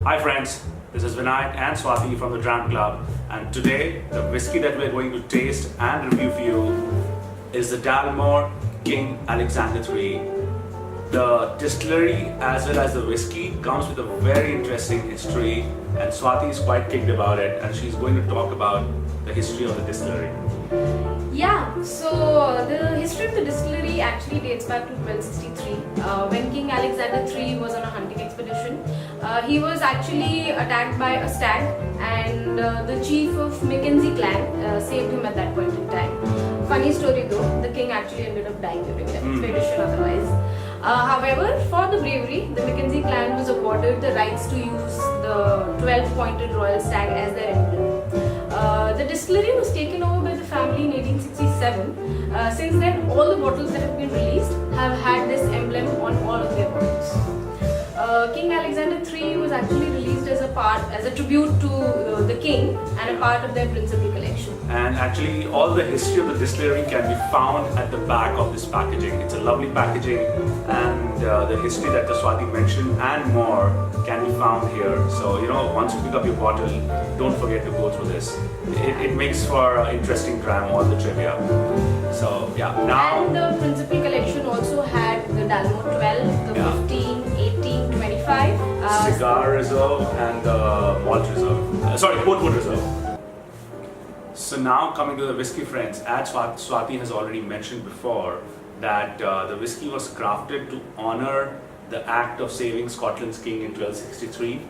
Hi friends, this is Vinay and Swati from the Dram Club, and today the whiskey that we're going to taste and review for you is the Dalmore King Alexander III. The distillery as well as the whiskey comes with a very interesting history, and Swati is quite kicked about it, and she's going to talk about the history of the distillery. Yeah, so the history of the distillery actually dates back to 1263 when King Alexander III was on a hunting expedition. He was actually attacked by a stag, and the chief of Mackenzie clan saved him at that point in time. Funny story though, the king actually ended up dying during that expedition otherwise. However, for the bravery, the Mackenzie clan was awarded the rights to use the 12-pointed royal stag as their emblem. The distillery was taken over by the family in 1867. Since then, all the bottles that have been released have had this emblem on all of their bottles. King Alexander III was actually released as a tribute to the king and a part of their principal collection. And actually, all the history of the distillery can be found at the back of this packaging. It's a lovely packaging, and the history that the Swati mentioned and more can be found here. So, once you pick up your bottle, don't forget to go through this. It makes for an interesting dram, all the trivia. So, yeah, now. And the principal collection also had the Dalmore 12, the 15, 18, 25. Cigar Reserve and the Malt Reserve. Portwood Reserve. So now coming to the whiskey, friends, as Swati has already mentioned before, that the whiskey was crafted to honor the act of saving Scotland's king in 1263,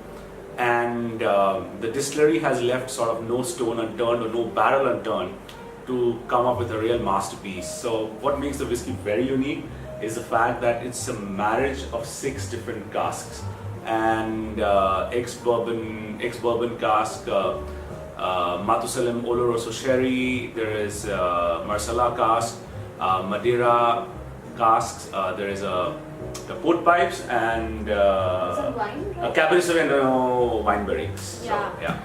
and the distillery has left sort of no stone unturned or no barrel unturned to come up with a real masterpiece. So what makes the whiskey very unique is the fact that it's a marriage of 6 different casks, and ex-bourbon cask, Matusalem Oloroso sherry, there is Marsala cask, Madeira casks, there is the port pipes, and Cabernet Sauvignon wine barriques. Yeah. So, yeah.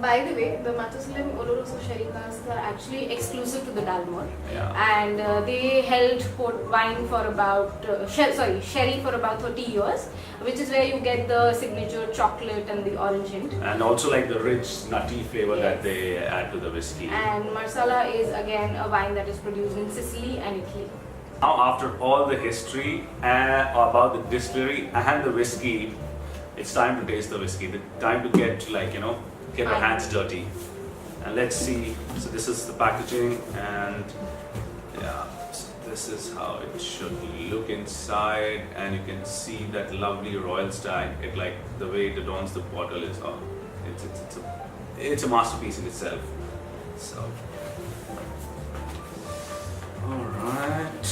By the way, the Matusalem Oloroso sherry casks are actually exclusive to the Dalmore, Yeah. and they held port wine for about sherry for about 30 years, which is where you get the signature chocolate and the orange hint. And also like the rich nutty flavor that Yes. they add to the whiskey. And Marsala is again a wine that is produced in Sicily and Italy. Now, after all the history about the distillery and the whiskey, it's time to taste the whiskey. The time to get get our hands dirty. And let's see. So this is the packaging, and yeah, so this is how it should look inside. And you can see that lovely royal stag. It the way it adorns the bottle is it's a masterpiece in itself. So, all right.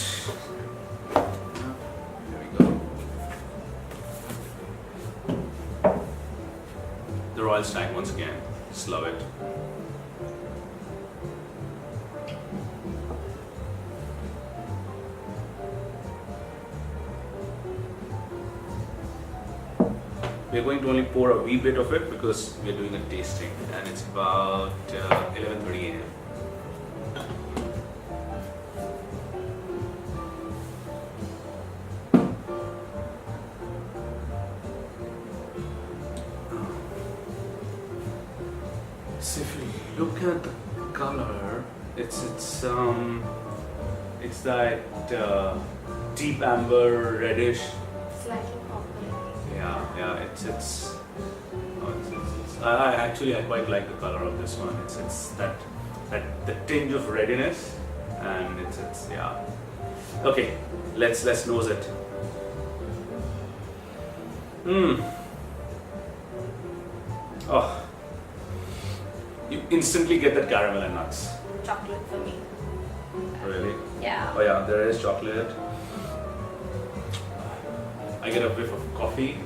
The royal stag once again, just love it. We're going to only pour a wee bit of it because we're doing a tasting, and it's about 11:30 a.m. So if you look at the color, it's that deep amber reddish. Slightly copper. Yeah. I quite like the color of this one. It's that the tinge of readiness, and it's yeah. Okay, let's nose it. Oh. You instantly get that caramel and nuts. Chocolate for me. Really? Yeah. Oh yeah, there is chocolate. I get a whiff of coffee.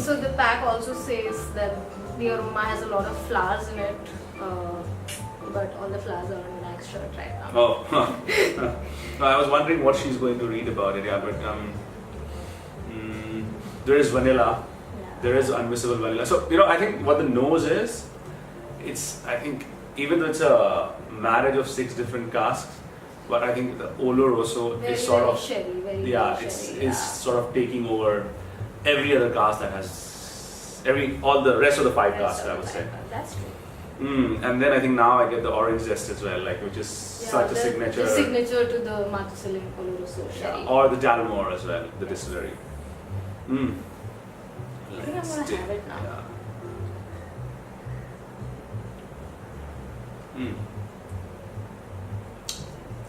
So the pack also says that the aroma has a lot of flowers in it, but all the flowers are on Vinay's shirt right now. Oh, no, I was wondering what she's going to read about it. Yeah, but there is vanilla. There is unmissable vanilla. So I think what the nose is, I think even though it's a marriage of 6 different casks, but I think the Oloroso is sort of sherry, it's sort of taking over every other cask that has all the rest of the 5 casks, I would say. That's true. And then I think now I get the orange zest as well, like which is such a signature. The signature to the Matusalem Oloroso sherry. Or the Dalmore as well, the distillery. I think I'm gonna have it now. Yeah.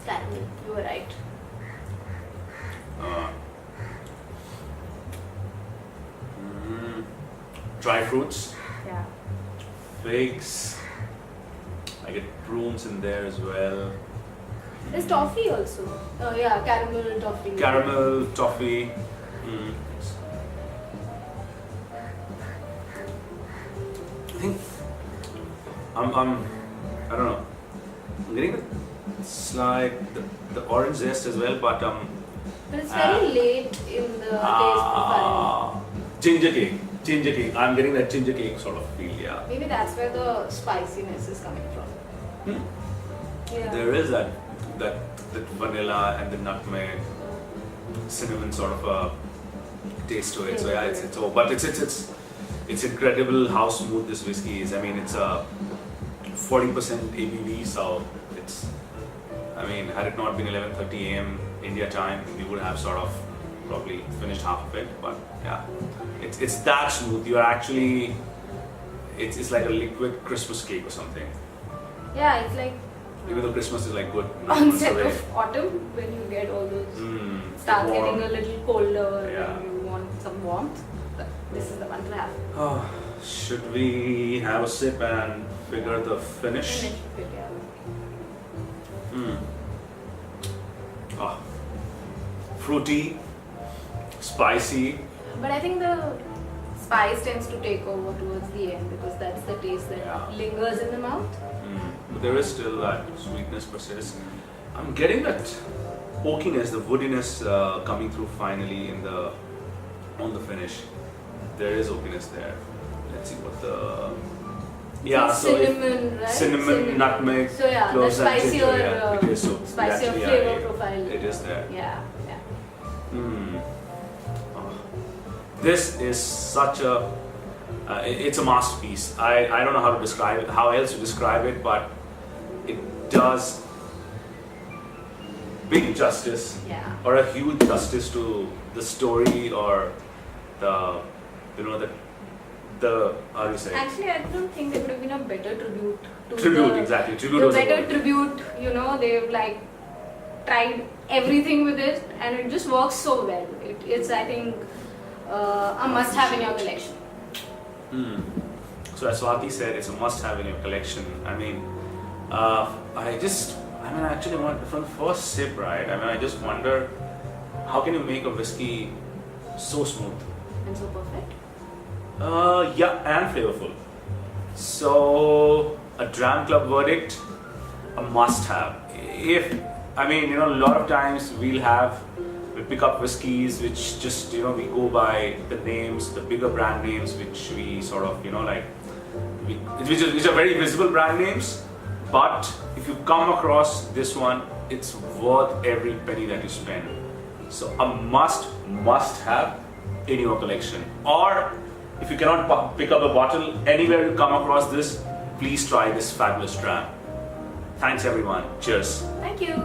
Slightly, you were right. Dry fruits, Yeah. figs. I get prunes in there as well. There's toffee also. Yeah, caramel toffee. Caramel, toffee. I think I don't know. I'm getting it's like the orange zest as well, but But it's very late in the taste profile. ginger cake. I'm getting that ginger cake sort of feel. Yeah. Maybe that's where the spiciness is coming from. Yeah. There is that vanilla and the nutmeg, cinnamon sort of a taste to it. So yeah, it's incredible how smooth this whiskey is. I mean, it's a 40% ABV, so it's. I mean, had it not been 11:30 a.m. India time, we would have sort of probably finished half of it. But yeah, it's that smooth. You're actually, it's like a liquid Christmas cake or something. Yeah, it's like Even though Christmas is like good onset of autumn when you get all those start warm. getting a little colder Yeah. and you want some warmth. This is the one to have. Oh, should we have a sip and figure the finish? Finish it, yeah. Fruity, spicy. But I think the spice tends to take over towards the end because that's the taste that Yeah. lingers in the mouth. But there is still that sweetness persists. I'm getting that oakiness, the woodiness coming through finally on the finish. There is oakiness there. Let's see what the Cinnamon, right? Cinnamon, nutmeg, So yeah, the cloves and ginger. spicier, Yeah, it is so spicier actually, flavor profile. It is there. Yeah. This is such a it's a masterpiece. I don't know how to describe it, how else to describe it, but it does big justice or a huge justice to the story or the how do you say? Actually, I don't think there would have been a better tribute to Tribute, the, exactly. Tribute the was the better word. tribute. They've like tried everything with it, and it just works so well. It's I think a must-have in your collection. So as Swati said, it's a must-have in your collection. I mean, I actually want from the first sip, right? I mean, I just wonder how can you make a whiskey so smooth? And so perfect. Yeah, and flavorful. So a Dram Club verdict, a must-have. A lot of times we pick up whiskies which just we go by the names, the bigger brand names, which we sort of which are very visible brand names. But if you come across this one, it's worth every penny that you spend. So a must have in your collection. Or if you cannot pick up a bottle, anywhere you come across this, please try this fabulous Dram. Thanks everyone. Cheers. Thank you.